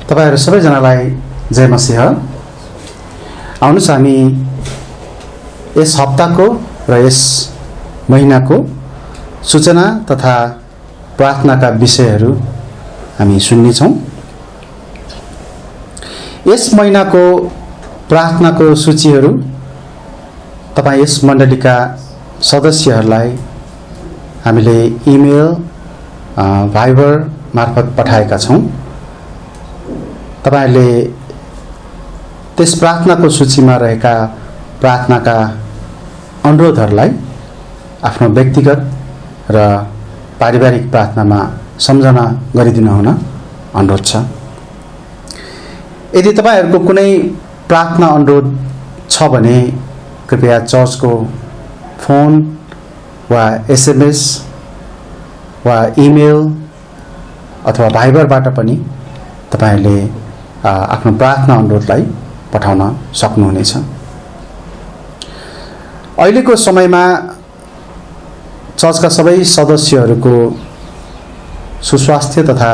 तपाईहरु सबैजनालाई जय मसीह। आउनुस् हामी यस हप्ताको र यस महिनाको सूचना तथा प्रार्थनाका विषयहरू हामी सुन्नेछौँ। यस महिनाको प्रार्थनाको सूचीहरू तपाई यस मण्डलीका सदस्यहरूलाई हामीले इमेल भाइबर मार्फत पठाएका छौँ। तपाईले त्यस प्रार्थनाको सूचीमा रहेका प्रार्थनाका अनुरोधहरूलाई आफ्नो व्यक्तिगत र पारिवारिक प्रार्थनामा सम्झना गरिदिनु हुन अनुरोध छ। यदि तपाईहरुको कुनै प्रार्थना अनुरोध छ भने कृपया चर्चको फोन वा एसएमएस वा इमेल अथवा भाइबरबाट पनि तपाईले आफ्नो प्रार्थना अनुरोधलाई पठाउन सक्नुहुनेछ। अहिलेको समयमा चर्चका सबै सदस्यहरूको सुस्वास्थ्य तथा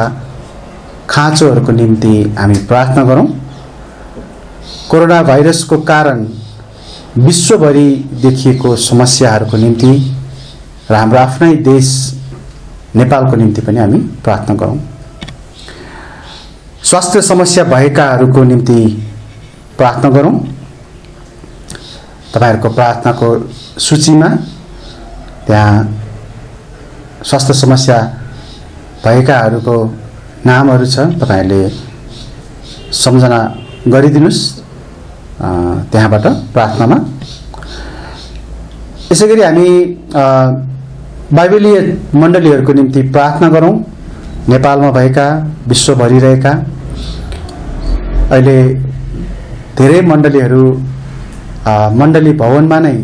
खाँचोहरूको निम्ति हामी प्रार्थना गरौँ। कोरोना भाइरसको कारण विश्वभरि देखिएको समस्याहरूको निम्ति र हाम्रो आफ्नै देश नेपालको निम्ति पनि हामी प्रार्थना गरौँ। स्वास्थ्य समस्या भएकाहरूको निम्ति प्रार्थना गरौँ। तपाईहरुको प्रार्थनाको सूचीमा त्यहाँ स्वास्थ्य समस्या भएकाहरूको नामहरू छ। तपाईहरुले सम्झना गरिदिनुस् त्यहाँबाट प्रार्थनामा। यसैगरी हामी बाइबलीय मण्डलीहरूको निम्ति प्रार्थना गरौँ। नेपालमा भएका, विश्वभरि रहेका अहिले धेरै मण्डलीहरू मण्डली भवनमा नै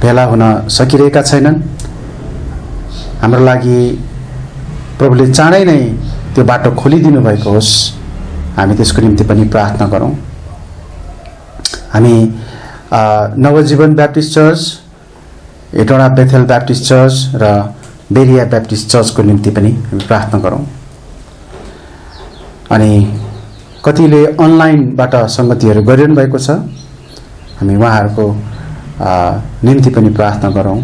भेला हुन सकिरहेका छैनन्। हाम्रो लागि प्रभुले चाँडै नै त्यो बाटो खोलिदिनु भएको होस्, हामी त्यसको निम्ति पनि प्रार्थना गरौँ। हामी नवजीवन ब्याप्टिस्ट चर्च, एटोडा बेथेल ब्याप्टिस्ट चर्च र बेरिया ब्याप्टिस्ट चर्चको निम्ति पनि हामी प्रार्थना गरौँ। अनि कतिले अनलाइनबाट सङ्गतिहरू गरिरहनु भएको छ, हामी उहाँहरूको निम्ति पनि प्रार्थना गरौँ।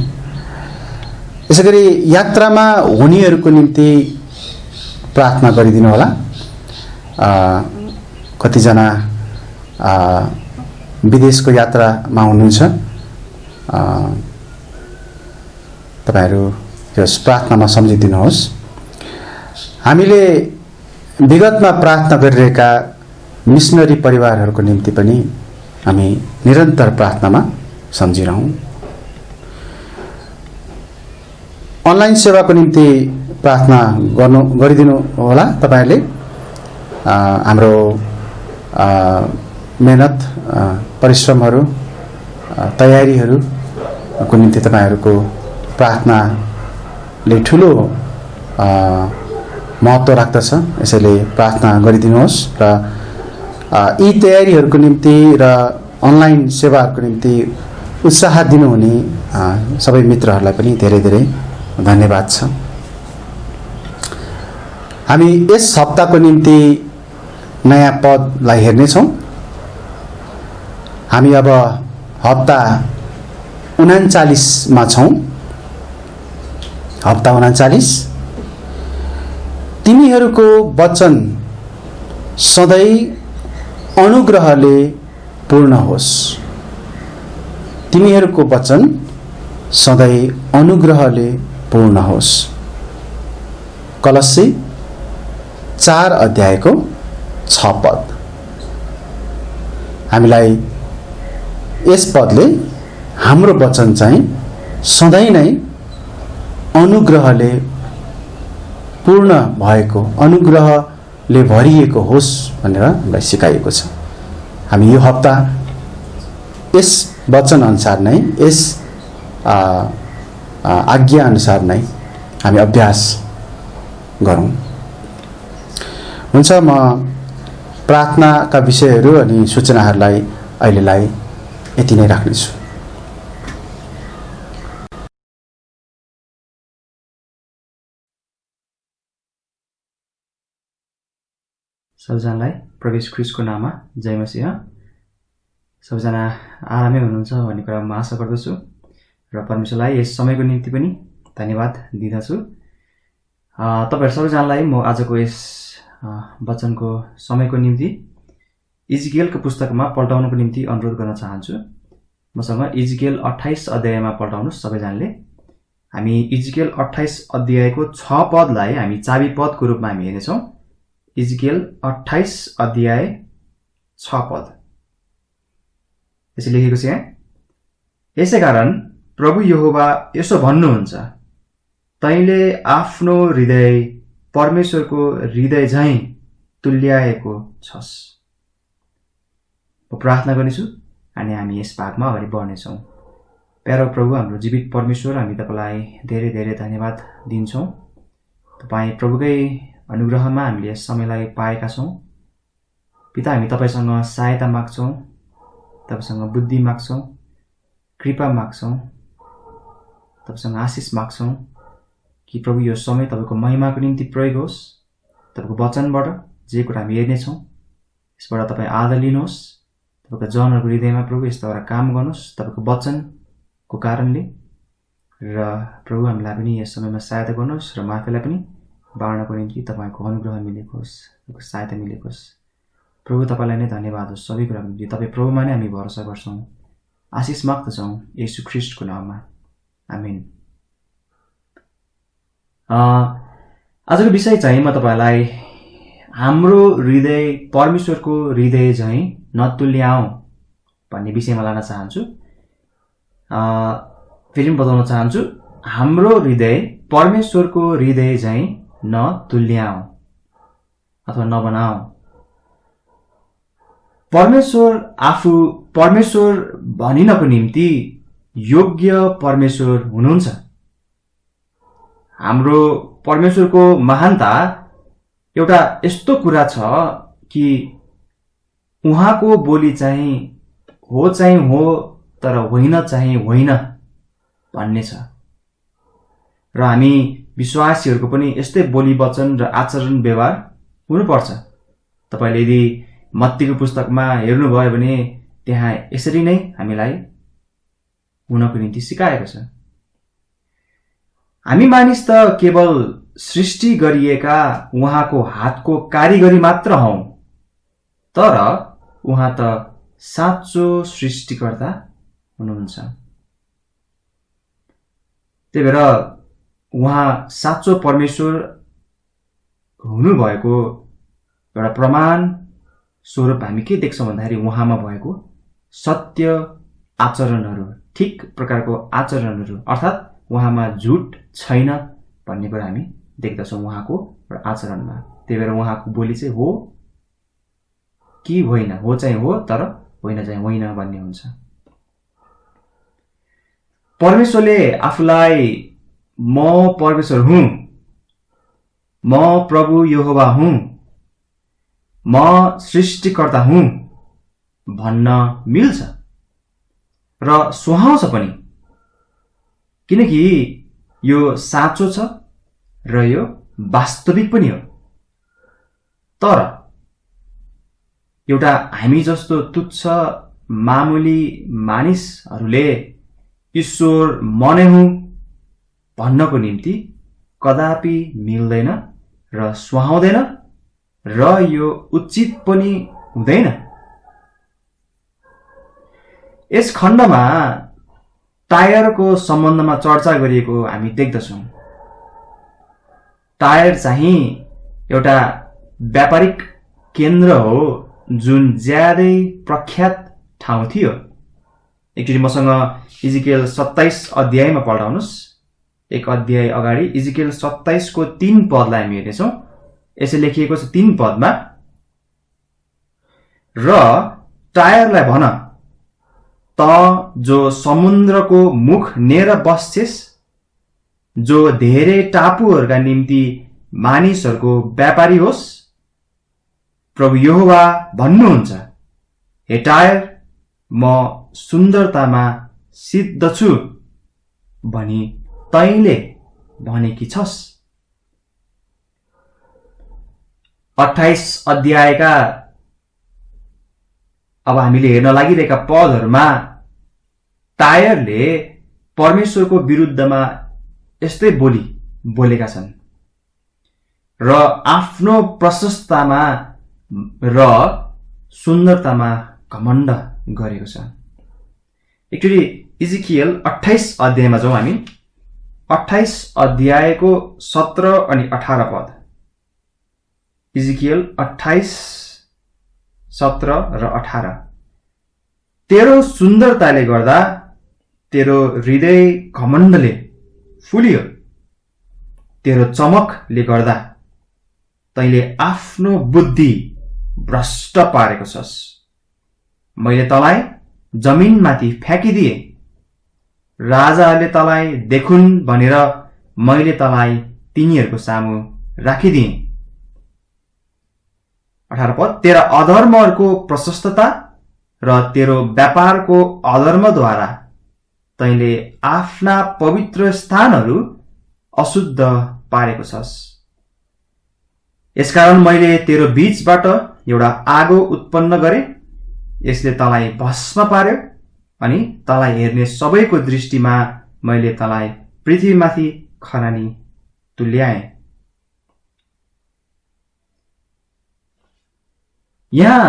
यसैगरी यात्रामा हुनेहरूको निम्ति प्रार्थना गरिदिनु होला। कतिजना विदेशको यात्रामा हुनुहुन्छ, तपाईहरू यस प्रार्थनामा सम्झिदिनुहोस्। हामीले विगतमा प्रार्थना गरिरहेका मिसनरी परिवारहरूको निम्ति पनि हामी निरन्तर प्रार्थनामा सम्झिरहौँ। अनलाइन सेवाको निम्ति प्रार्थना गरिदिनु होला तपाईहरूले। हाम्रो मेहनत, परिश्रमहरू, तयारीहरूको निम्ति तपाईँहरूको प्रार्थनाले ठुलो महत्त्व राख्दछ। यसैले प्रार्थना गरिदिनुहोस् र यी तयारीहरूको निम्ति र अनलाइन सेवाहरूको निम्ति उत्साह दिनुहुने सबै मित्रहरूलाई पनि धेरै धेरै धन्यवाद छ। हामी यस हप्ताको निम्ति नयाँ पदलाई हेर्नेछौँ। हामी अब हप्ता 39 मा छौँ। हप्ता 39। तिमीहरूको वचन सधैँ अनुग्रहले पूर्ण होस्। तिमीहरूको वचन सधैँ अनुग्रहले पूर्ण होस्। कलस्सी 4 अध्यायको 6 पद। हामीलाई यस पदले हाम्रो वचन चाहिँ सधैँ नै अनुग्रहले पूर्ण भएको, अनुग्रहले भरिएको होस् भनेर हामीलाई सिकाइएको छ। हामी यो हप्ता यस वचन अनुसार नै, यस आज्ञा अनुसार नै हामी अभ्यास गरौँ। हुन्छ, म प्रार्थनाका विषयहरू अनि सूचनाहरूलाई अहिलेलाई यति नै राख्नेछु। सबैजनालाई प्रभु येशू ख्रीष्टको नाममा जय मसीह। सबैजना आरामै हुनुहुन्छ भन्ने कुरा म आशा गर्दछु र परमेश्वरलाई यस समयको निम्ति पनि धन्यवाद दिँदछु। तपाईहरु सबैजनालाई म आजको यस वचनको समयको निम्ति इजकिएलको पुस्तकमा पल्टाउनको निम्ति अनुरोध गर्न चाहन्छु। मसँग इजकिएल 28 अध्यायमा पल्टाउनुस् सबैजनाले। हामी इजकिएल 28 अध्यायको 6 पदलाई हामी चाबी पदको रूपमा हामी हेर्नेछौँ। इजकिएल 28 अध्याय 6 पद। यसले लेखेको छ यहाँ, यसैकारण प्रभु यहोवा यसो भन्नुहुन्छ, तैँले आफ्नो हृदय परमेश्वरको हृदय झैं तुल्याएको छस्। म प्रार्थना गर्नेछु अनि हामी यस भागमा अगाडि बढ्नेछौँ। प्यारो प्रभु, हाम्रो जीवित परमेश्वर, हामी तपाईलाई धेरै धेरै धन्यवाद दिन्छौँ। तपाईँ प्रभुकै अनुग्रहमा हामीले यस समयलाई पाएका छौँ। पिता, हामी तपाईसँग सहायता माग्छौँ, तपाईसँग बुद्धि माग्छौँ, कृपा माग्छौँ, तपाईसँग आशिष माग्छौँ कि प्रभु यो समय तपाईको महिमाको निम्ति प्रयोग होस्। तपाईको वचनबाट जे कुरा हामी हेर्नेछौँ यसबाट तपाईँ आदर लिनुहोस्। तपाईको जनहरूको हृदयमा प्रभु यस्ता काम गर्नुहोस् तपाईको वचनको कारणले। र प्रभु हामीलाई पनि यस समयमा सहायता गर्नुहोस् र माफीलाई पनि बाँड्नको निम्ति तपाईको अनुग्रह मिलेको होस्, तपाईको सहायता मिलेको होस्। प्रभु तपाईलाई नै धन्यवाद होस् सबै कुराको निम्ति। तपाईँ प्रभुमा नै हामी भरोसा गर्छौँ, आशिष माग्दछौँ येशू ख्रीष्टको नाममा, आमेन। आजको विषय चाहिँ म तपाईलाई हाम्रो हृदय परमेश्वरको हृदय झैँ नतुल्याऊ भन्ने विषयमा लान चाहन्छु। फेरि पनि बताउन चाहन्छु, हाम्रो हृदय परमेश्वरको हृदय झैँ नतुल्याऊ अथवा नबनाऊ। परमेश्वर आफू परमेश्वर भनिनको निम्ति योग्य परमेश्वर हुनुहुन्छ। हाम्रो परमेश्वरको महानता एउटा यस्तो कुरा छ कि उहाँको बोली चाहिँ हो तर होइन चाहिँ होइन भन्ने छ। र हामी विश्वासीहरूको पनि यस्तै बोली वचन र आचरण व्यवहार हुनुपर्छ। तपाईले यदि मत्तीको पुस्तकमा हेर्नुभयो भने त्यहाँ यसरी नै हामीलाई हुनको निम्ति सिकाएको छ। हामी मानिस त केवल सृष्टि गरिएका उहाँको हातको कारिगरी मात्र हौं, तर उहाँ त साँचो सृष्टिकर्ता हुनुहुन्छ। त्यही भएर उहाँ साँचो परमेश्वर हुनुभएको एउटा प्रमाण स्वरूप हामी के देख्छौं भन्दाखेरि उहाँमा भएको सत्य आचरणहरू, ठिक प्रकारको आचरणहरू, अर्थात् उहाँमा झुट छैन भन्ने कुरा हामी देख्दछौँ उहाँको आचरणमा। त्यही भएर उहाँको बोली चाहिँ हो कि होइन, हो चाहिँ हो तर होइन चाहिँ होइन भन्ने हुन्छ। परमेश्वरले आफूलाई म परमेश्वर हुँ, म प्रभु यहोवा हुँ, म सृष्टिकर्ता हुँ भन्न मिल्छ र सुहाउँछ पनि, किनकि यो साँचो छ र यो वास्तविक पनि हो। तर एउटा हामी जस्तो तुच्छ मामुली मानिसहरूले ईश्वर म नै हुँ भन्नको निम्ति कदापि मिल्दैन र सुहाउँदैन र यो उचित पनि हुँदैन। यस खण्डमा टायरको सम्बन्धमा चर्चा गरिएको हामी देख्दछौँ। टायर चाहिँ एउटा व्यापारिक केन्द्र हो जुन ज्यादै प्रख्यात ठाउँ थियो। एकचोटि मसँग इजिकेल 27 अध्यायमा पढाउनुस्। एक अध्याय अगाडि इजिकेल 27 को 3 पदलाई हामी हेर्नेछौँ। यसै लेखिएको छ 3 पदमा, र टायरलाई भन त जो समुद्रको मुख नेर बस्छेस्, जो धेरै टापुहरूका निम्ति मानिसहरूको व्यापारी होस्, प्रभु यहोवा भन्नुहुन्छ, हे टायर म सुन्दरतामा सिद्ध छु भनी तैले भनेकी छस्। 28 अध्यायका अब हामीले हेर्न लागिरहेका पदहरूमा टायरले परमेश्वरको विरुद्धमा यस्तै बोली बोलेका छन् र आफ्नो प्रशस्ततामा र सुन्दरतामा घमण्ड गरेको छ। एकचोटि इजिकियल 28 अध्यायमा जाउँ हामी। 28 अध्यायको 17 अनि 18 पद। इजिकियल 28 17 र 18। तेरो सुन्दरताले गर्दा तेरो हृदय घमण्डले फुलियो, तेरो चमकले गर्दा तैले आफ्नो बुद्धि भ्रष्ट पारेको छस्। मैले तलाई जमिनमाथि फ्याँकिदिए, राजाहरूले तलाई देखुन् भनेर मैले तलाई तिनीहरूको सामु राखिदिए। 18 पद। तेरा अधर्महरूको प्रशस्तता र तेरो व्यापारको अधर्मद्वारा तैले आफ्ना पवित्र स्थानहरू अशुद्ध पारेको छस्। यसकारण मैले तेरो बीचबाट एउटा आगो उत्पन्न गरे, यसले तलाई भस्म पार्यो अनि तलाई हेर्ने सबैको दृष्टिमा मैले तलाई पृथ्वीमाथि खरानी तुल्याएँ। यहाँ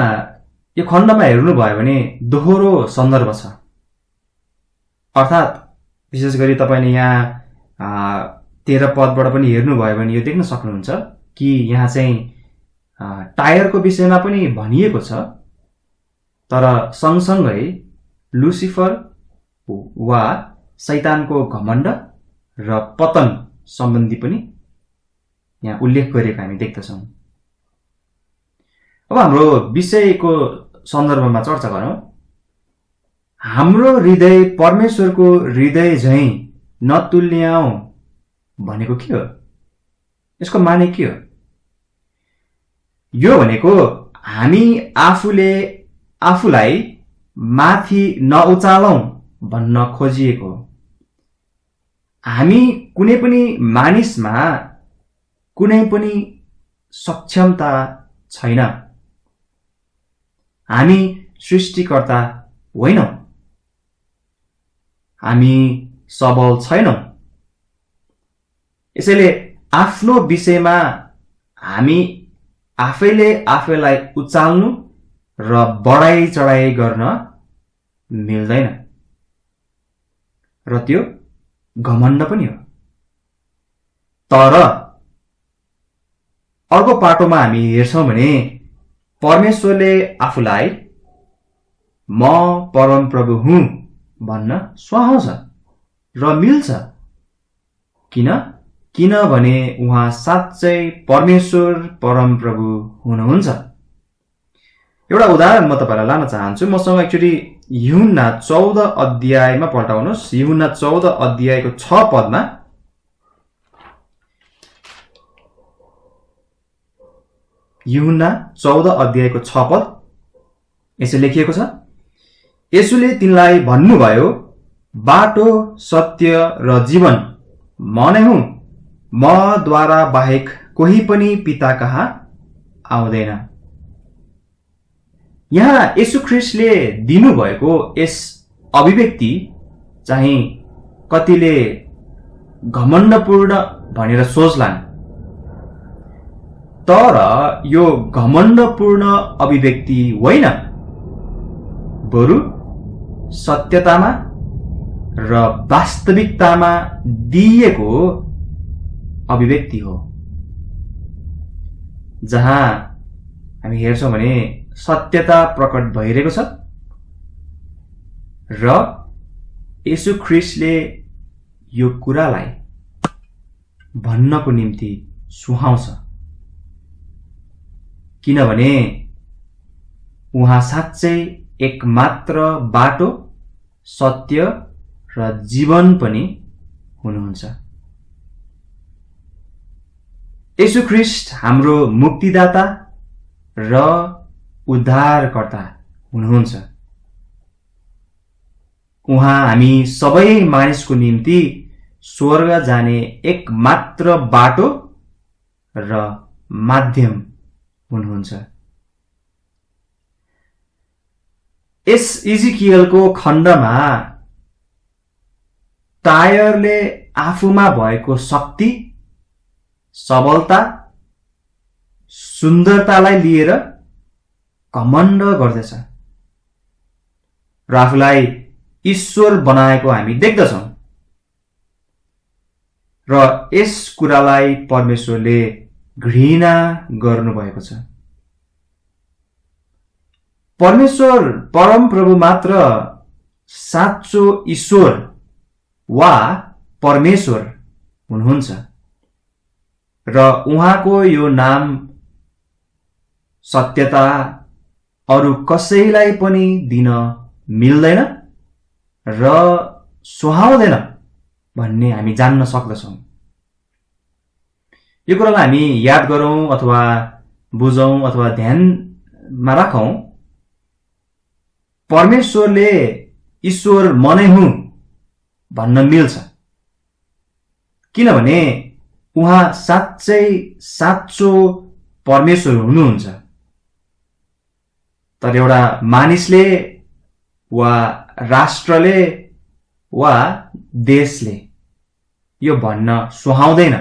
यो खण्डमा हेर्नुभयो भने दोहोरो सन्दर्भ छ। अर्थात् विशेष गरी तपाईले यहाँ 13 पदबाट पनि हेर्नुभयो भने यो देख्न सक्नुहुन्छ कि यहाँ चाहिँ टायरको विषयमा पनि भनिएको छ, तर सँगसँगै लुसिफर वा शैतानको घमण्ड र पतन सम्बन्धी पनि यहाँ उल्लेख गरेको हामी देख्दछौँ। अब हाम्रो विषयको सन्दर्भमा चर्चा गरौँ। हाम्रो हृदय परमेश्वरको हृदय झैं नतुल्याऊ भनेको के हो? यसको माने के हो? यो भनेको हामी आफूले आफूलाई माथि नउचालौं भन्न खोजिएको हो। हामी कुनै पनि मानिसमा कुनै पनि सक्षमता छैन। हामी सृष्टिकर्ता होइनौं। हामी सबल छैनौं। यसैले आफ्नो विषयमा हामी आफैले आफैलाई उचाल्नु र बढाई चढाई गर्न मिल्दैन, र त्यो घमण्ड पनि हो। तर अर्को पाटोमा हामी हेर्छौं भने परमेश्वरले आफूलाई म परम प्रभु हुँ भन्न सुहाउँछ र मिल्छ। किनभने उहाँ साँच्चै परमेश्वर परम प्रभु हुनुहुन्छ। एउटा उदाहरण म तपाईलाई लान चाहन्छु। मसँग एक्चुअली यूहन्ना 14 अध्यायमा पल्टाउनुहोस्। यूहन्ना 14 अध्यायको 6 पदमा यूहन्ना 14 अध्यायको 6 पद यसो लेखिएको छ। यसुले तिनलाई भन्नुभयो, बाटो, सत्य र जीवन म नै हुँ। मद्वारा बाहेक कोही पनि पिता कहाँ आउँदैन। यहाँ येशू ख्रीष्टले दिनुभएको यस अभिव्यक्ति चाहिँ कतिले घमण्डपूर्ण भनेर सोच्लान्, तर यो घमण्डपूर्ण अभिव्यक्ति होइन, बरु सत्यतामा र वास्तविकतामा दिइएको अभिव्यक्ति हो। जहाँ हामी हेर्छौं भने सत्यता प्रकट भइरहेको छ र येशू ख्रीष्टले यो कुरालाई भन्नको निम्ति सुहाउँछ, किनभने उहाँ साँच्चै एकमात्र बाटो, सत्य र जीवन पनि हुनुहुन्छ। येशू ख्रीष्ट हाम्रो मुक्तिदाता र उद्धारकर्ता हुनुहुन्छ। उहाँ हामी सबै मानिसको निम्ति स्वर्ग जाने एकमात्र बाटो र माध्यम हुनुहुन्छ। यस इजिकियलको खण्डमा टायरले आफूमा भएको शक्ति, सबलता, सुन्दरतालाई लिएर घमण्ड गर्दछ र आफूलाई ईश्वर बनाएको हामी देख्दछौं। र यस कुरालाई परमेश्वरले घृणा गर्नुभएको छ। परमेश्वर परम प्रभु मात्र साँचो ईश्वर वा परमेश्वर हुनुहुन्छ र उहाँको यो नाम सत्यता अरु कसैलाई पनि दिन मिल्दैन र सुहाउँदैन भन्ने हामी जान्न सक्दछौं। यो कुरालाई हामी याद गरौं अथवा बुझौं अथवा ध्यानमा राखौं। परमेश्वरले ईश्वर म नै हुँ भन्न मिल्छ, किनभने उहाँ साँच्चै साँचो परमेश्वर हुनुहुन्छ। तर एउटा मानिसले वा राष्ट्रले वा देशले यो भन्न सुहाउँदैन।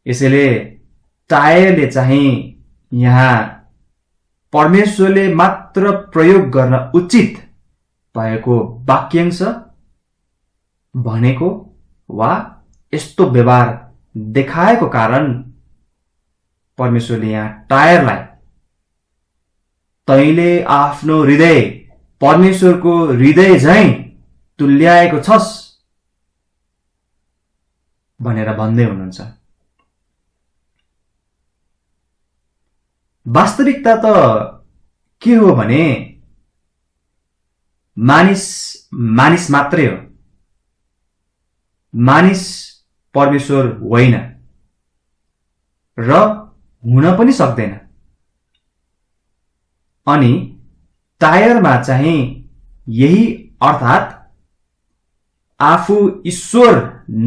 यसैले टायरले चाहिँ यहाँ परमेश्वरले मात्र प्रयोग गर्न उचित भएको वाक्यांश भनेको वा यस्तो व्यवहार देखाएको कारण परमेश्वरले यहाँ टायरलाई तैले आफ्नो हृदय परमेश्वरको हृदय झैं तुल्याएको छस् भनेर भन्दै हुनुहुन्छ। वास्तविकता त के हो भने मानिस मात्रै हो, मानिस परमेश्वर होइन र हुन पनि सक्दैन। अनि टायरमा चाहिँ यही अर्थात् आफू ईश्वर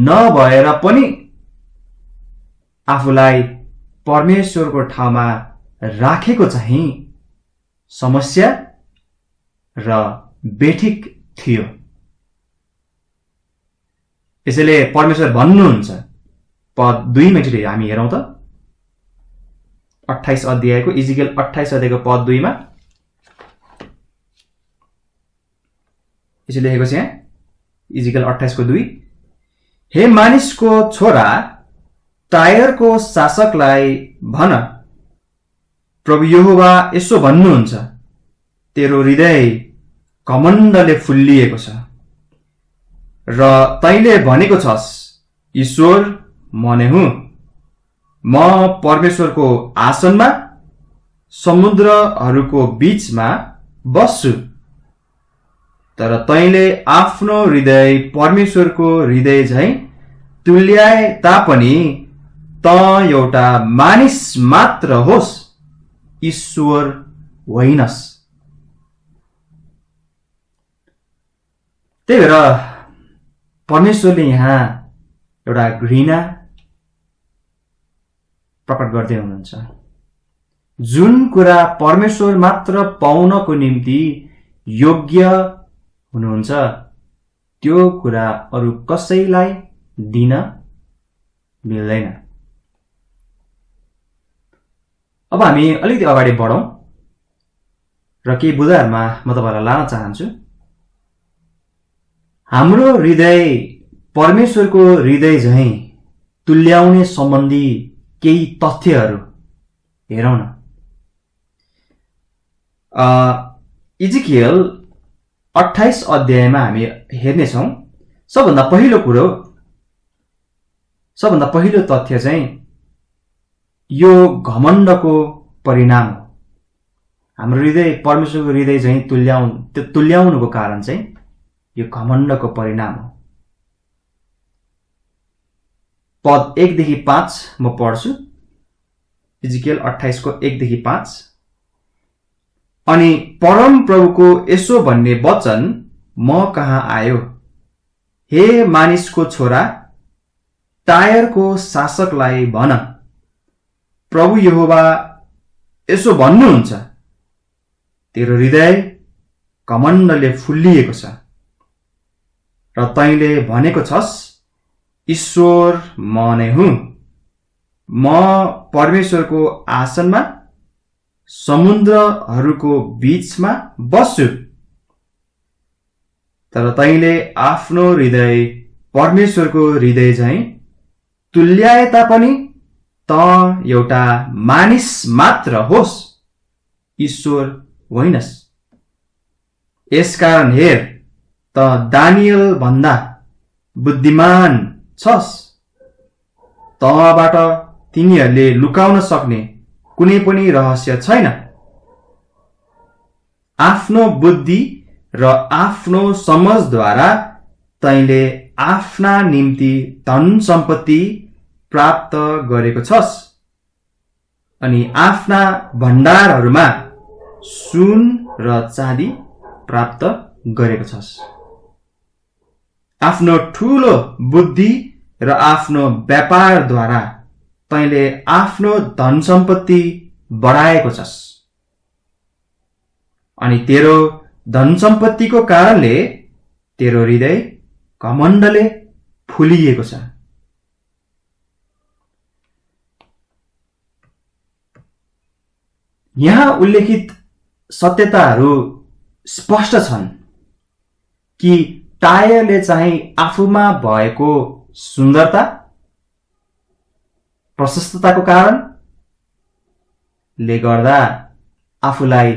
नभएर पनि आफूलाई परमेश्वरको ठाउँमा राखेको चाहिँ समस्या र बेठिक थियो। यसैले परमेश्वर भन्नुहुन्छ पद 2 मा एकचोटि हामी हेरौं त 28 अध्यायको इजिकेल 28 अध्यायको पद 2 मा यसले लेखेको छ यहाँ इजिकेल 28 को 2, हे मानिसको छोरा टायरको शासकलाई भन, प्रभु यहोवा यसो भन्नुहुन्छ, तेरो हृदय घमण्डले फुल्लिएको छ र तैले भनेको छस्, ईश्वर म नै हुँ, म परमेश्वरको आसनमा समुद्रहरूको बीचमा बस्छु। तर तैले आफ्नो हृदय परमेश्वरको हृदय झैं तुल्याए तापनि त एउटा मानिस मात्र होस्, ईश्वर होइनस्। त्यही भएर परमेश्वरले यहाँ एउटा घृणा प्रकट गर्दै हुनुहुन्छ। जुन कुरा परमेश्वर मात्र पाउनको निम्ति योग्य हुनुहुन्छ त्यो कुरा अरु कसैलाई दिन मिल्दैन। अब हामी अलिकति अगाडि बढौं र केही बुदाहरुमा म तपाईहरुलाई लान चाहन्छु। हाम्रो हृदय परमेश्वरको हृदय झैं तुल्याउने सम्बन्धी केही तथ्यहरू हेरौं न। इजिकियल 28 अध्यायमा हामी हेर्नेछौं। सबभन्दा पहिलो तथ्य चाहिँ यो घमण्डको परिणाम हो। हाम्रो हृदय परमेश्वरको हृदय चाहिँ तुल्याउनुको कारण चाहिँ यो घमण्डको परिणाम हो। पद 1 देखि 5 म पढ्छु। इजिकियल 28 को 1 देखि 5। अनि परम प्रभुको यसो भन्ने वचन म कहाँ आयो, हे मानिसको छोरा, टायरको शासकलाई भन, प्रभु यहोवा यसो भन्नुहुन्छ, तेरो हृदय घमण्डले फुल्लिएको छ र तैले भनेको छस्, ईश्वर म नै हुँ, म परमेश्वरको आसनमा समुद्रहरूको बीचमा बस्छु। तर तैले आफ्नो हृदय परमेश्वरको हृदय झैं तुल्याए तापनि त एउटा मानिस मात्र होस्, ईश्वर होइनस्। यसकारण हेर, त दानियल भन्दा बुद्धिमान छस्, तँबाट तिनीहरूले लुकाउन सक्ने कुनै पनि रहस्य छैन। आफ्नो बुद्धि र आफ्नो समझद्वारा तैले आफ्ना निम्ति धन सम्पत्ति प्राप्त गरेको छस् अनि आफ्ना भण्डारहरूमा सुन र चाँदी प्राप्त गरेको छस्। आफ्नो ठूलो बुद्धि र आफ्नो व्यापारद्वारा तैले आफ्नो धन सम्पत्ति बढाएको छस् अनि तेरो धन सम्पत्तिको कारणले तेरो हृदय घमण्डले फुलिएको छ। यहाँ उल्लेखित सत्यताहरू स्पष्ट छन् कि टायरले चाहिँ आफूमा भएको सुन्दरता, प्रशस्तताको कारण ले गर्दा आफूलाई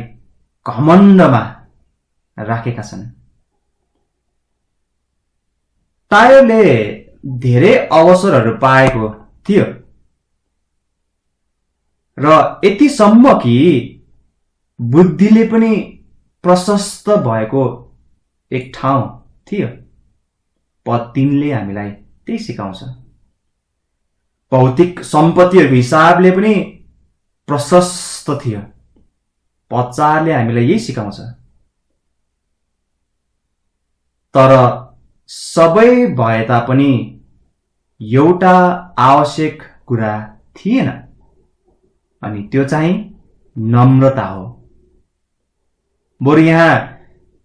घमण्डमा राखेका छन्। टायरले धेरै अवसरहरू पाएको थियो र यतिसम्म कि बुद्धिले पनि प्रशस्त भएको एक ठाउँ थियो। पद 3 ले हामीलाई त्यही सिकाउँछ। भौतिक सम्पत्तिहरूको हिसाबले पनि प्रशस्त थियो। पद 4 ले हामीलाई यही सिकाउँछ। तर सबै भए तापनि एउटा आवश्यक कुरा थिएन, अनि त्यो चाहिँ नम्रता हो। बरु यहाँ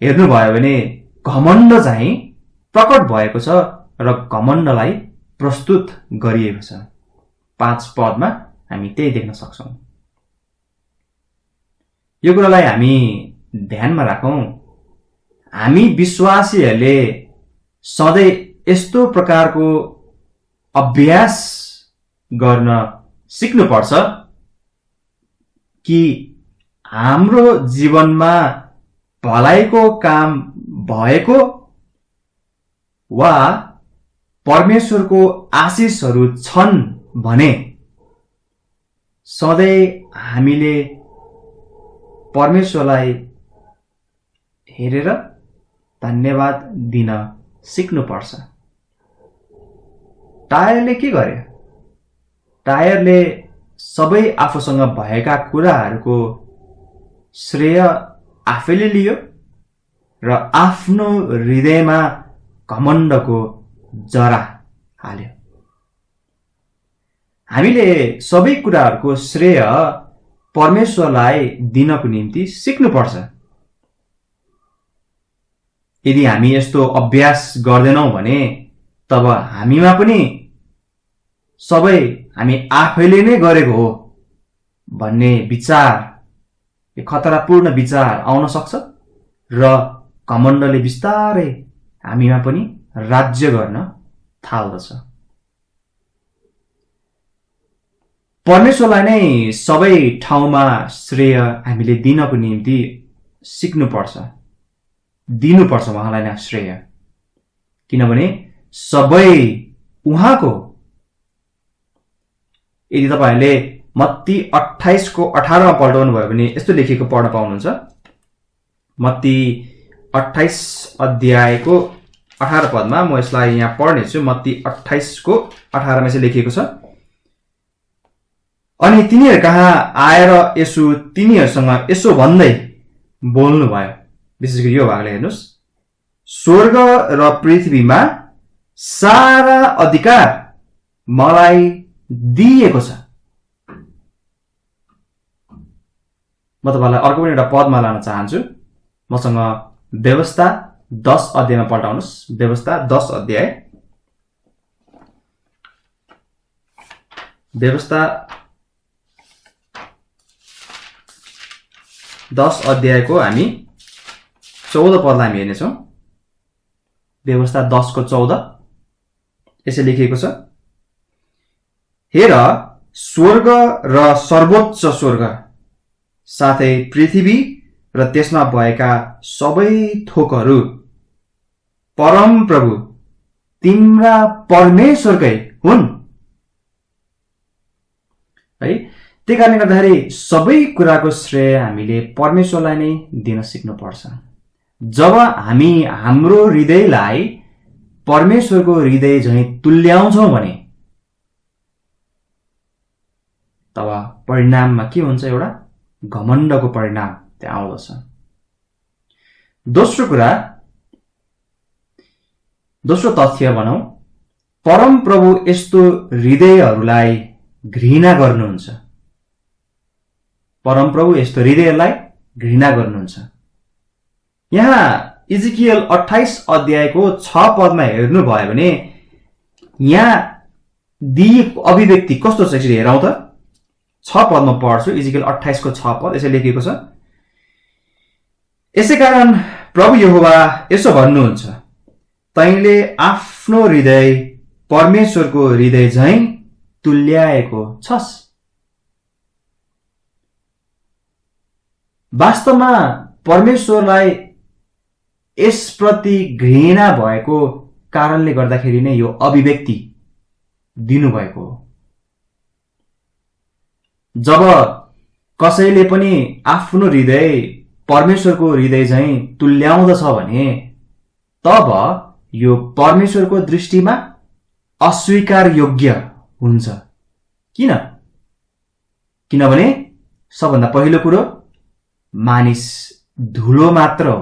हेर्नुभयो भने घमण्ड चाहिँ प्रकट भएको छ र घमण्डलाई प्रस्तुत गरिएको छ। 5 पदमा हामी त्यही देख्न सक्छौं। यो कुरालाई हामी ध्यानमा राखौं। हामी विश्वासीहरूले सधैँ यस्तो प्रकारको अभ्यास गर्न सिक्नुपर्छ कि हाम्रो जीवनमा भलाइको काम भएको वा परमेश्वरको आशिषहरू छन् भने सधैँ हामीले परमेश्वरलाई हेरेर धन्यवाद दिन सिक्नुपर्छ। टायरले के गर्यो? टायरले सबै आफूसँग भएका कुराहरूको श्रेय आफैले लियो र आफ्नो हृदयमा घमण्डको जरा हाल्यो। हामीले सबै कुराहरूको श्रेय परमेश्वरलाई दिनको निम्ति सिक्नुपर्छ। यदि हामी यस्तो अभ्यास गर्दैनौं भने तब हामीमा पनि सबै हामी आफैले नै गरेको हो भन्ने विचार, खतरापूर्ण विचार आउन सक्छ र घमण्डले बिस्तारै हामीमा पनि राज्य गर्न थाल्दछ। परमेश्वरलाई नै सबै ठाउँमा श्रेय हामीले दिनको निम्ति सिक्नुपर्छ, दिनुपर्छ उहाँलाई नै श्रेय, किनभने सबै उहाँको। यदि तपाईहरुले मत्ती 28 को 18 मा पल्टाउनु भयो भने यस्तो लेखिएको पढ्न पाउनुहुन्छ। मत्ती 28 अध्यायको 18 पदमा म यसलाई यहाँ पढ्नेछु। मत्ती 28 को 18 मा चाहिँ लेखिएको छ, अनि तिनीहरु कहाँ आएर यसो तिनीहरुसँग यसो भन्दै बोल्नु भयो। विशेष गरी यो भागले हेर्नुस्, स्वर्ग र पृथ्वीमा सारा अधिकार मलाई दिएको छ। म तपाईलाई अर्को पनि एउटा पदमा लान चाहन्छु। मसँग व्यवस्था 10 अध्यायमा पल्टाउनुस्। व्यवस्था 10 अध्याय, व्यवस्था 10 अध्यायको हामी 14 पदलाई हामी हेर्नेछौँ। व्यवस्था 10 को 14 यसै लेखिएको छ, हेर स्वर्ग र सर्वोच्च स्वर्ग साथै पृथ्वी र त्यसमा भएका सबै थोकहरू परम प्रभु तिम्रा परमेश्वरकै हुन्। है, त्यही कारणले गर्दाखेरि सबै कुराको श्रेय हामीले परमेश्वरलाई नै दिन सिक्नुपर्छ। जब हामी हाम्रो हृदयलाई परमेश्वरको हृदय झैं तुल्याउँछौं भने तब परिणाममा के हुन्छ? एउटा घमण्डको परिणाम त्यहाँ आउँदछ। दोस्रो तथ्य भनौं, परम प्रभु यस्तो हृदयहरूलाई घृणा गर्नुहुन्छ। परम प्रभु यस्तो हृदयलाई घृणा गर्नुहुन्छ। यहाँ इजिकियल 28 अध्यायको 6 पदमा हेर्नु भयो भने यहाँ दिएको अभिव्यक्ति कस्तो छ यसरी हेरौं त। 6 पदमा पढ्छु। इजिकियल 28 को 6 पद यसै लेखिएको छ, यसै कारण प्रभु यहोवा यसो भन्नुहुन्छ, तैँले आफ्नो हृदय परमेश्वरको हृदय झैं तुल्याएको छस्। वास्तवमा परमेश्वरलाई यसप्रति घृणा भएको कारणले गर्दाखेरि नै यो अभिव्यक्ति दिनुभएको हो। जब कसैले पनि आफ्नो हृदय परमेश्वरको हृदय झैं तुल्याउँदछ भने तब यो परमेश्वरको दृष्टिमा अस्वीकार योग्य हुन्छ। किन? किनभने सबभन्दा पहिलो कुरो मानिस धुलो मात्र हो।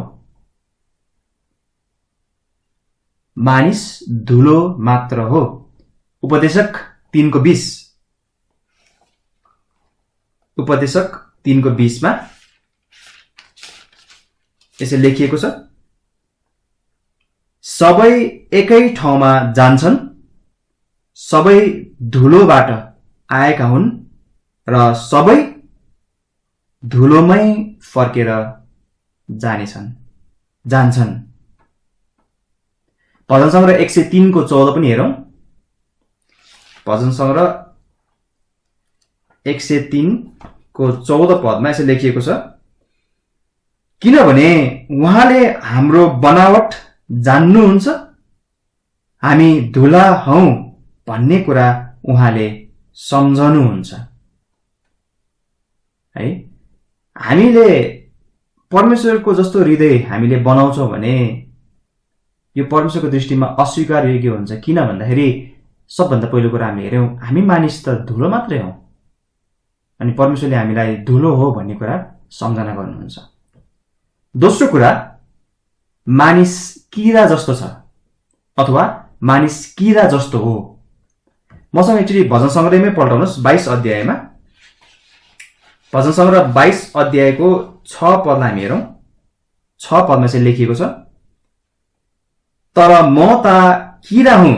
मानिस धुलो मात्र हो। उपदेशक 3:20 उपदेशक 3:20 मा यसरी लेखिएको छ, सबै एकै ठाउँमा जान्छन्, सबै धुलोबाट आएका हुन् र सबै धुलोमै फर्केर जान्छन्। भजन सङ्ग्रह 103:14 पनि हेरौं। भजन सङ्ग्रह 103:14 पदमा यसरी लेखिएको छ, किनभने उहाँले हाम्रो बनावट जान्नुहुन्छ, हामी धुला हौं भन्ने कुरा उहाँले सम्झनुहुन्छ। है, हामीले परमेश्वरको जस्तो हृदय हामीले बनाउँछौं भने यो परमेश्वरको दृष्टिमा अस्वीकार योग्य हुन्छ। किन भन्दाखेरि सबभन्दा पहिलो कुरा हामीले हेर्यौं, हामी मानिस त धुलो मात्रै हौं अनि परमेश्वरले हामीलाई धुलो हो भन्ने कुरा सम्झना गर्नुहुन्छ। दोस्रो कुरा, मानिस किरा जस्तो छ अथवा मानिस किरा जस्तो हो। मसँग एकचोटि भजन सङ्ग्रहमै पल्टाउनुहोस् 22 अध्यायमा। भजन सङ्ग्रह 22 अध्यायको 6 पदलाई हामी हेरौं। 6 पदमा चाहिँ लेखिएको छ, तर म त किरा हुँ,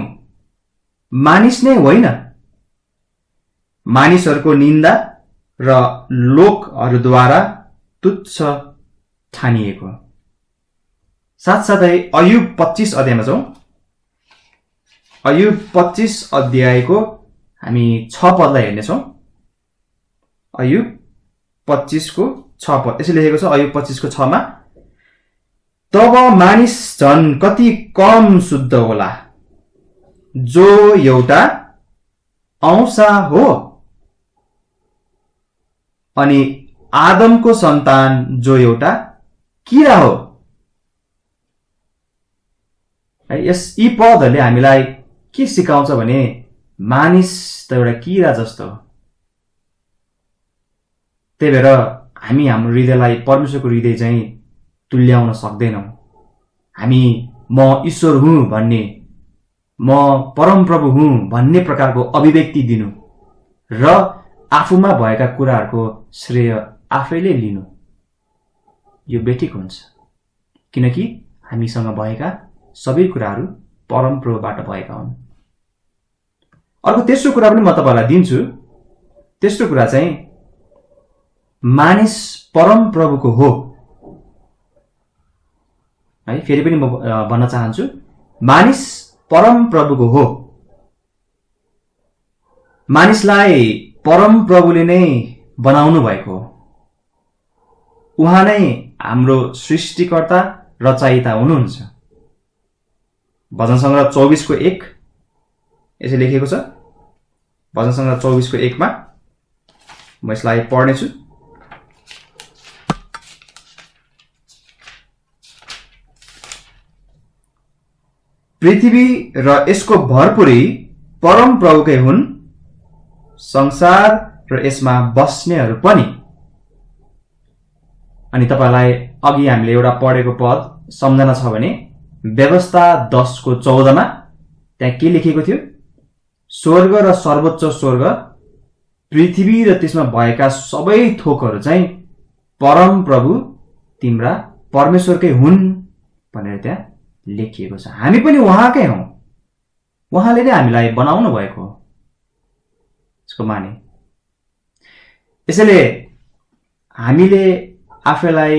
मानिस नै होइन, मानिसहरूको निन्दा र लोकहरूद्वारा तुच्छ ठानिएको। साथसाथै अयुब 25 अध्यायमा छौं। अयुब 25 अध्यायको हामी 6 पदलाई हेर्नेछौं। अयुब 25:6 पद यसरी लेखेको छ। अयुब 25:6 मा, तब मानिस झन् कति कम शुद्ध होला, जो एउटा औंसा हो, अनि आदमको सन्तान जो एउटा किरा हो। यी पदहरूले हामीलाई के सिकाउँछ भने मानिस त एउटा किरा जस्तो हो। त्यही भएर हामी हाम्रो हृदयलाई परमेश्वरको हृदय चाहिँ तुल्याउन सक्दैनौं। हामी म ईश्वर हुँ भन्ने, म परमप्रभु हुँ भन्ने प्रकारको अभिव्यक्ति दिनु र आफूमा भएका कुराहरूको श्रेय आफैले लिनु, यो बेठिक हुन्छ। किनकि हामीसँग भएका सबै कुराहरू परमप्रभुबाट भएका हुन्। अर्को तेस्रो कुरा पनि म तपाईलाई दिन्छु। तेस्रो कुरा चाहिँ मानिस परमप्रभुको हो। है, फेरि पनि म भन्न चाहन्छु, मानिस परमप्रभुको हो। मानिसलाई परमप्रभुले नै बनाउनु भएको हो। उहाँ नै हाम्रो सृष्टिकर्ता रचयिता हुनुहुन्छ। भजन सङ्ग्रह 24:1 यसरी लेखिएको छ। भजन सङ्ग्रह 24:1 मा म यसलाई पढ्नेछु। पृथ्वी र यसको भरपुरी परमप्रभुकै हुन्, संसार र यसमा बस्नेहरू पनि। अनि तपाईलाई अघि हामीले एउटा पढेको पद सम्झना छ भने व्यवस्था 10:14 मा त्यहाँ के लेखिएको थियो, स्वर्ग र सर्वोच्च स्वर्ग, पृथ्वी र त्यसमा भएका सबै थोकहरू चाहिँ परमप्रभु तिम्रा परमेश्वरकै हुन् भनेर त्यहाँ लेखिएको छ। हामी पनि उहाँकै हौं। उहाँले नै हामीलाई बनाउनु भएको हो। यसको माने यसैले हामीले आफैलाई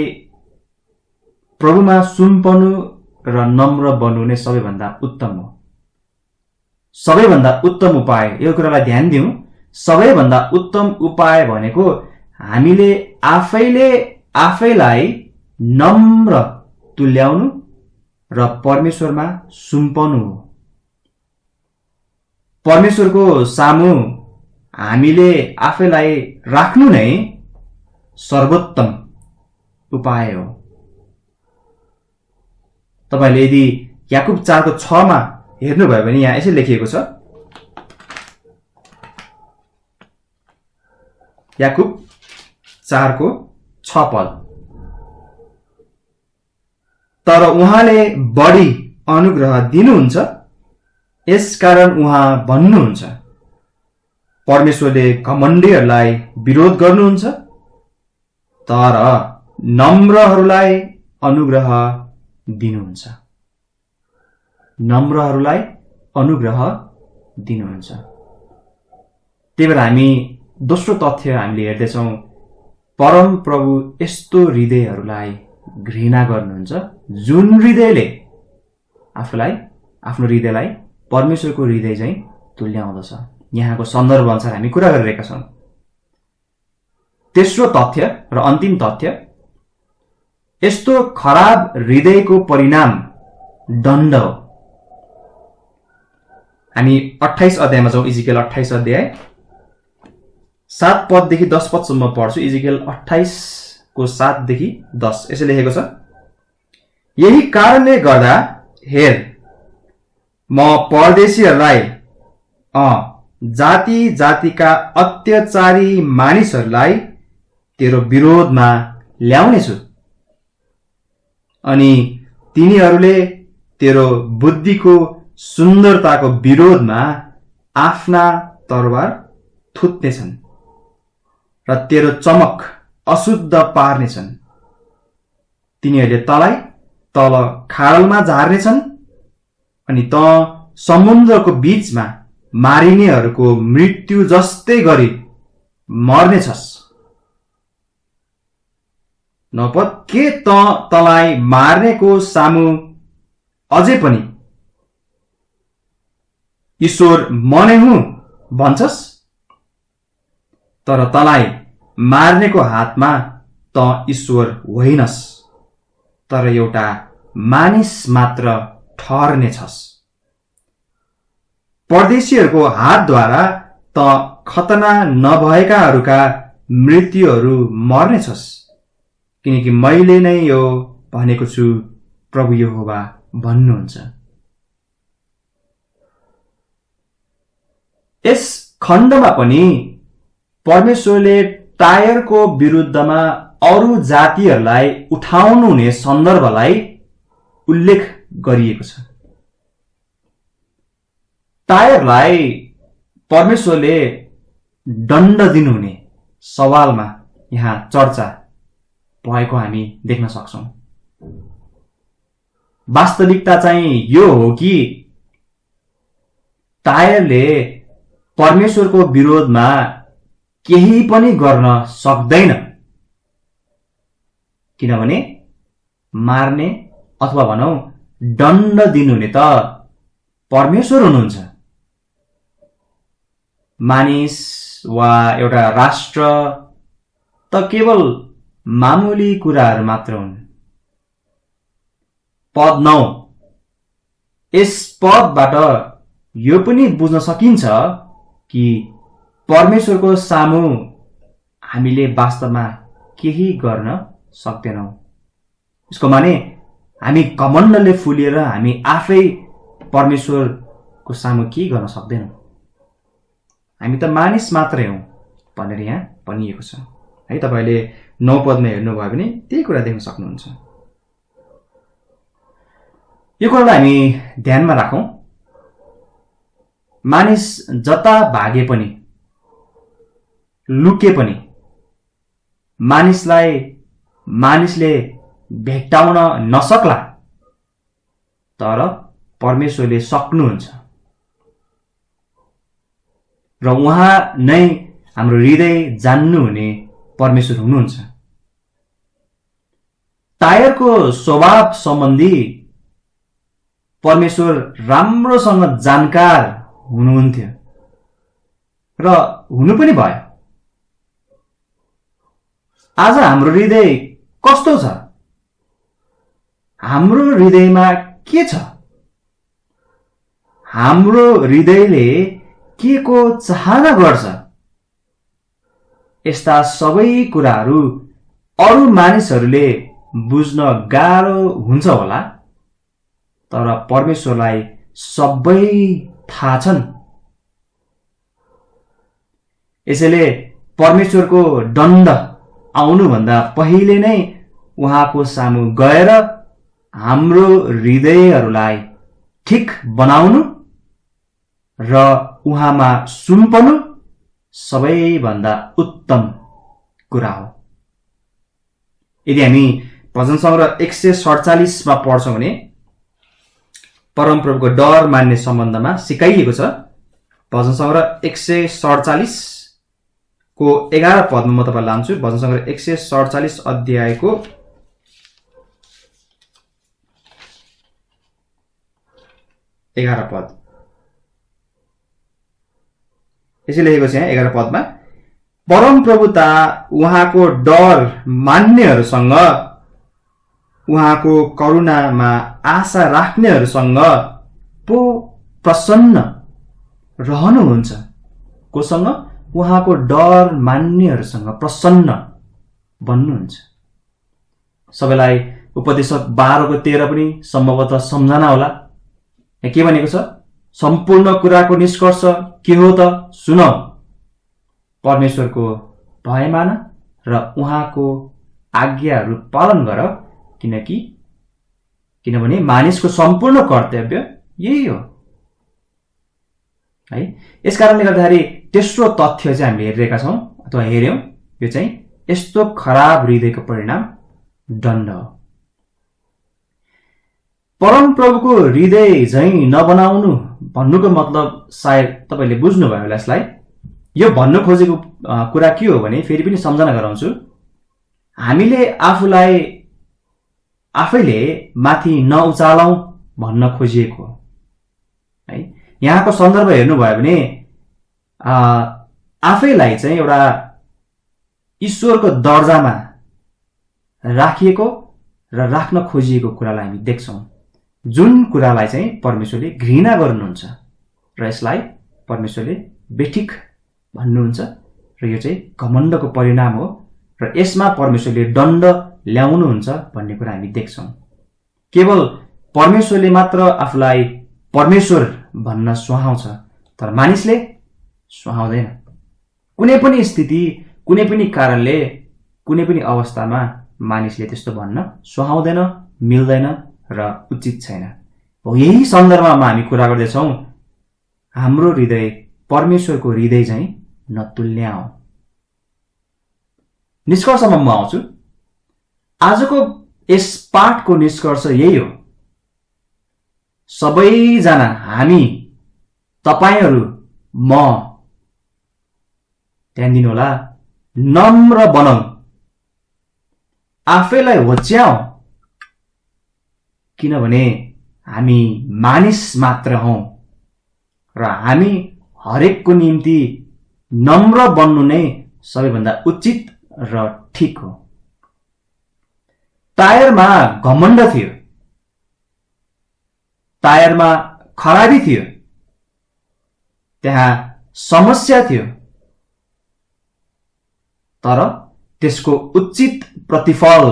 प्रभुमा सुम्पनु र नम्र बन्नु नै सबैभन्दा उत्तम हो। सबैभन्दा उत्तम उपाय, यो कुरालाई ध्यान दिउँ, सबैभन्दा उत्तम उपाय भनेको हामीले आफैले आफैलाई नम्र तुल्याउनु र परमेश्वरमा सुम्पनु हो। परमेश्वरको सामु हामीले आफैलाई राख्नु नै सर्वोत्तम उपाय हो। तपाईले यदि याकुब 4:6 मा हेर्नुभयो भने यहाँ यसै लेखिएको छ, याकुब 4:6 तर उहाँले बढी अनुग्रह दिनुहुन्छ, यसकारण उहाँ भन्नुहुन्छ, परमेश्वरले घमण्डीहरूलाई विरोध गर्नुहुन्छ तर नम्रहरूलाई अनुग्रह दिनुहुन्छ। नम्रहरूलाई अनुग्रह दिनुहुन्छ। त्यही भएर हामी दोस्रो तथ्य हामीले हेर्दैछौँ, परम प्रभु यस्तो हृदयहरूलाई घृणा गर्नुहुन्छ जुन हृदयले आफूलाई, आफ्नो हृदयलाई परमेश्वरको हृदय चाहिँ तुल्याउँदछ। यहाँको सन्दर्भ अनुसार हामी कुरा गरिरहेका छौँ। तेस्रो तथ्य र अन्तिम तथ्य, यस्तो खराब हृदयको परिणाम दण्ड हो। हामी 28 अध्यायमा छौँ, इजिकेल 28 अध्याय 7 पददेखि 10 पदसम्म पढ्छु। इजिकेल 28:7-10 यसो लेखेको छ, यही कारणले गर्दा हेर, म परदेशीहरूलाई जाति जातिका अत्याचारी मानिसहरूलाई तेरो विरोधमा ल्याउनेछु अनि तिनीहरूले तेरो बुद्धिको सुन्दरताको विरोधमा आफ्ना तरवार थुत्नेछन् र तेरो चमक अशुद्ध पार्नेछन्। तिनीहरूले तलाई तल खाडलमा झार्नेछन् अनि त समुद्रको बीचमा मारिनेहरूको मृत्यु जस्तै गरी मर्नेछस्। नपद के त तलाई मार्नेको सामु अझै पनि ईश्वर म नै हुँ भन्छस्, तर तलाई मार्नेको हातमा त ईश्वर होइनस्, तर एउटा मानिस मात्र ठहर्नेछस्। परदेशीहरूको हातद्वारा त खतना नभएकाहरूका मृत्युहरू मर्नेछस्, किनकि मैले नै यो भनेको छु, प्रभु यहोवा भन्नुहुन्छ। यस खण्डमा पनि परमेश्वरले टायरको विरुद्धमा अरू जातिहरूलाई उठाउनु हुने सन्दर्भलाई उल्लेख गरिएको छ। टायरलाई परमेश्वरले दण्ड दिनुहुने सवालमा यहाँ चर्चा भएको हामी देख्न सक्छौं। वास्तविकता चाहिँ यो हो कि टायरले परमेश्वरको विरोधमा केही पनि गर्न सक्दैन, किनभने मार्ने अथवा भनौं दण्ड दिनुहुने त परमेश्वर हुनुहुन्छ। मानिस वा एउटा राष्ट्र त केवल मामुली कुराहरू मात्र हुन्। पद 9, यस पदबाट यो पनि बुझ्न सकिन्छ कि परमेश्वरको सामु हामीले वास्तवमा केही गर्न सक्दैनौं। यसको माने हामी घमण्डले फुलिएर हामी आफै परमेश्वरको सामु केही गर्न सक्दैनौं। हामी त मानिस मात्रै हौं भनेर यहाँ भनिएको छ है। तपाईले 9 पदमा हेर्नुभयो भने त्यही कुरा देख्न सक्नुहुन्छ। यो कुरालाई हामी ध्यानमा राखौं। मानिस जता भागे पनि, लुके पनि, मानिसले भेट्टाउन नसक्ला, तर परमेश्वरले सक्नुहुन्छ र उहाँ नै हाम्रो हृदय जान्नुहुने परमेश्वर हुनुहुन्छ। टायरको स्वभाव सम्बन्धी परमेश्वर राम्रोसँग जानकार हुनुहुन्थ्यो र हुनु पनि भयो। आज हाम्रो हृदय कस्तो छ, हाम्रो हृदयमा के छ, हाम्रो हृदयले के को चाहना गर्छ, यस्ता सबै कुराहरू अरू मानिसहरूले बुझ्न गाह्रो हुन्छ होला, तर परमेश्वरलाई सबै थाहा छन्। यसैले परमेश्वरको दण्ड आउनुभन्दा पहिले नै उहाँको सामु गएर हाम्रो हृदयहरूलाई ठिक बनाउनु र उहाँमा सुम्पनु सबैभन्दा उत्तम कुरा हो। यदि हामी भजन सङ्ग्रह 147 मा पढ्छौँ भने परमप्रभुको डर मान्ने सम्बन्धमा सिकाइएको छ। भजन सङ्ग्रह 147 को 11 पदमा म तपाईलाई लान्छु। भजन सङ्ग्रह 147 अध्यायको 11 पद यसै लेखेको छ यहाँ 11 पदमा, परमप्रभुता उहाँको डर मान्नेहरूसँग, उहाँको करुणामा आशा राख्नेहरूसँग पो प्रसन्न रहनुहुन्छ। कोसँग? उहाँको डर मान्नेहरूसँग प्रसन्न बन्नुहुन्छ। सबैलाई उपदेशक 12 को 13 पनि सम्भवतः सम्झना होला। के भनेको छ? सम्पूर्ण कुराको निष्कर्ष के हो त? सुनौ, परमेश्वरको भय मान र उहाँको आज्ञाहरू पालन गर, किनभने मानिसको सम्पूर्ण कर्तव्य यही हो है। यसकारणले गर्दाखेरि तेस्रो तथ्य चाहिँ हामीले हेरिरहेका छौँ अथवा हेर्यौं, यो चाहिँ यस्तो खराब हृदयको परिणाम दण्ड हो। परमप्रभुको हृदय झैं नबनाउनु भन्नुको मतलब सायद तपाईले बुझ्नुभयो होला। यसलाई यो भन्न खोजेको कुरा के हो भने, फेरि पनि सम्झना गराउँछु, हामीले आफूलाई आफैले माथि नउचालौं भन्न खोजिएको है। यहाँको सन्दर्भ हेर्नुभयो भने आफैलाई चाहिँ एउटा ईश्वरको दर्जामा राखिएको र राख्न खोजिएको कुरालाई हामी देख्छौं, जुन कुरालाई चाहिँ परमेश्वरले घृणा गर्नुहुन्छ र यसलाई परमेश्वरले बेठिक भन्नुहुन्छ र यो चाहिँ घमण्डको परिणाम हो र यसमा परमेश्वरले दण्ड ल्याउनुहुन्छ भन्ने कुरा हामी देख्छौं। केवल परमेश्वरले मात्र आफूलाई परमेश्वर भन्न सुहाउँछ, तर मानिसले सुहाउँदैन। कुनै पनि स्थिति, कुनै पनि कारणले, कुनै पनि अवस्थामा मानिसले त्यस्तो भन्न सुहाउँदैन, मिल्दैन र उचित छैन। हो यही सन्दर्भमा हामी कुरा गर्दैछौँ, हाम्रो हृदय परमेश्वरको हृदय चाहिँ नतुल्याऊ। निष्कर्षमा म आउँछु। आजको यस पाठको निष्कर्ष यही हो, सबैजना हामी, तपाईहरू, म, ध्यान दिनु होला, नम्र बनौं, आफैलाई होच्याऊ, किनभने हामी मानिस मात्र हौं र हामी हरेकको निम्ति नम्र बन्नु नै सबैभन्दा उचित र ठीक हो। टायरमा घमण्ड थियो, टायरमा खराबी थियो, त्यहाँ समस्या थियो, तर त्यसको उचित प्रतिफल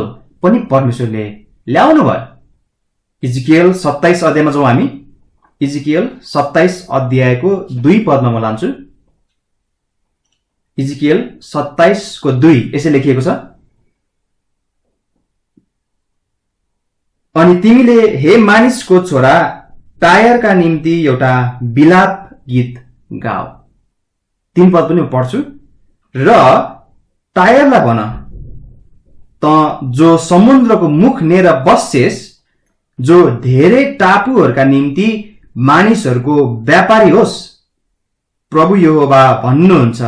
पनि परमेश्वरले ल्याउनु भयो। इजिकियल 27 अध्यायमा जाउँ हामी। इजिकियल 27 अध्यायको 2 पदमा म लान्छु। इजिकियल 27 को 2 यसै लेखिएको छ, अनि तिमीले हे मानिसको छोरा टायरका निम्ति एउटा विलाप गीत गाओ। 3 पद पनि पढ्छु। र टायरलाई भन, त जो समुद्रको मुख नेर बस्छेस, जो धेरै टापुहरूका निम्ति मानिसहरूको व्यापारी होस्, प्रभु यहोवा भन्नुहुन्छ,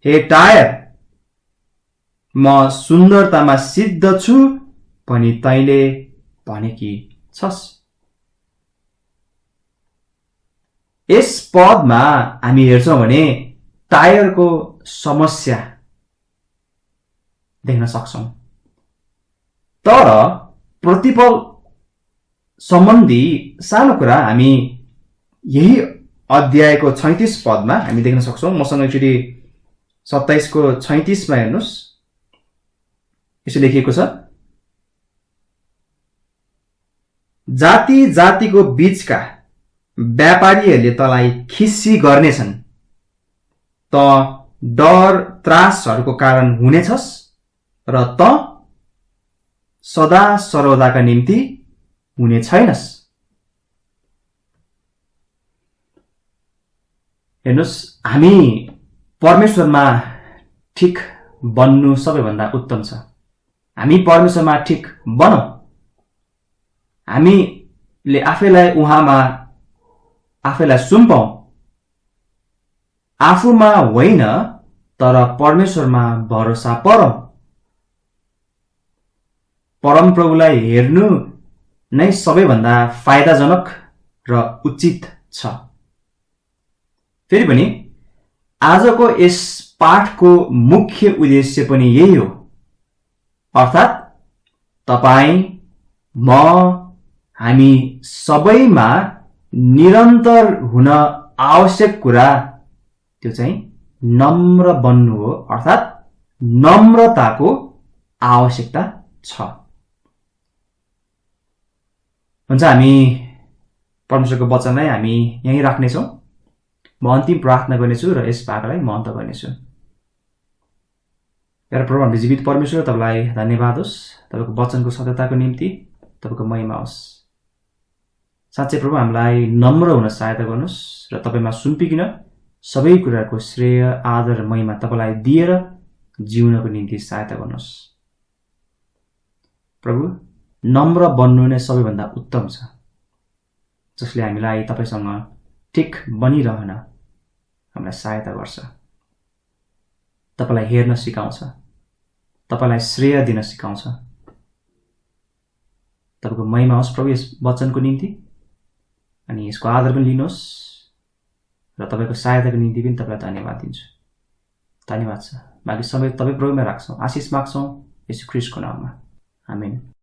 हे टायर, म सुन्दरतामा सिद्ध छु पनि तैले भनेकी छस्। यस पदमा हामी हेर्छौं भने टायरको समस्या देख्न सक्छौं। तर प्रतिफल सम्बन्धी सानो कुरा हामी यही अध्यायको 36 पदमा हामी देख्न सक्छौँ। मसँग एकचोटि 27 को 36 मा हेर्नुहोस्, यसो लेखिएको छ, जाति जातिको बीचका व्यापारीहरूले तँलाई खिस्सी गर्नेछन्, त डर त्रासहरूको कारण हुनेछस् र त सदा सर्वदाका निम्ति हुने छैनस्। हेर्नुहोस्, हामी परमेश्वरमा ठिक बन्नु सबैभन्दा उत्तम छ। हामी परमेश्वरमा ठिक बनौं। हामीले आफैलाई उहाँमा आफैलाई सुम्पौं, आफूमा होइन तर परमेश्वरमा भरोसा परौं। परमप्रभुलाई हेर्नु नै सबैभन्दा फाइदाजनक र उचित छ। फेरि पनि आजको यस पाठको मुख्य उद्देश्य पनि यही हो, अर्थात् तपाईं म हामी सबैमा निरन्तर हुन आवश्यक कुरा त्यो चाहिँ नम्र बन्नु हो, अर्थात् नम्रताको आवश्यकता छ। हुन्छ, हामी परमेश्वरको वचनलाई हामी यहीँ राख्नेछौँ। म अन्तिम प्रार्थना गर्नेछु र यस पाठलाई म अन्त गर्नेछु। प्यारा प्रभु, हाम्रो जीवित परमेश्वर, तपाईलाई धन्यवाद होस् तपाईको वचनको सत्यताको निम्ति, तपाईको महिमा होस्। साँच्चै प्रभु, हामीलाई नम्र हुन सहायता गर्नुहोस् र तपाईमा सुम्पिकिन सबै कुराको श्रेय आदर महिमा तपाईलाई दिएर जिउनको निम्ति सहायता गर्नुहोस्। प्रभु, नम्र बन्नु नै सबैभन्दा उत्तम छ, जसले हामीलाई तपाईसँग ठिक बनिरहन हामीलाई सहायता गर्छ, तपाईलाई हेर्न सिकाउँछ, तपाईलाई श्रेय दिन सिकाउँछ। तपाईको महिमा होस् प्रभु यस वचनको निम्ति, अनि यसको आदर पनि लिनुहोस् र तपाईको सहायताको निम्ति पनि तपाईलाई धन्यवाद दिन्छु। धन्यवाद छ। बाँकी सबै तपाई प्रभुमा राख्छौँ, आशिष माग्छौँ यसु ख्रीष्टको नाममा, आमेन।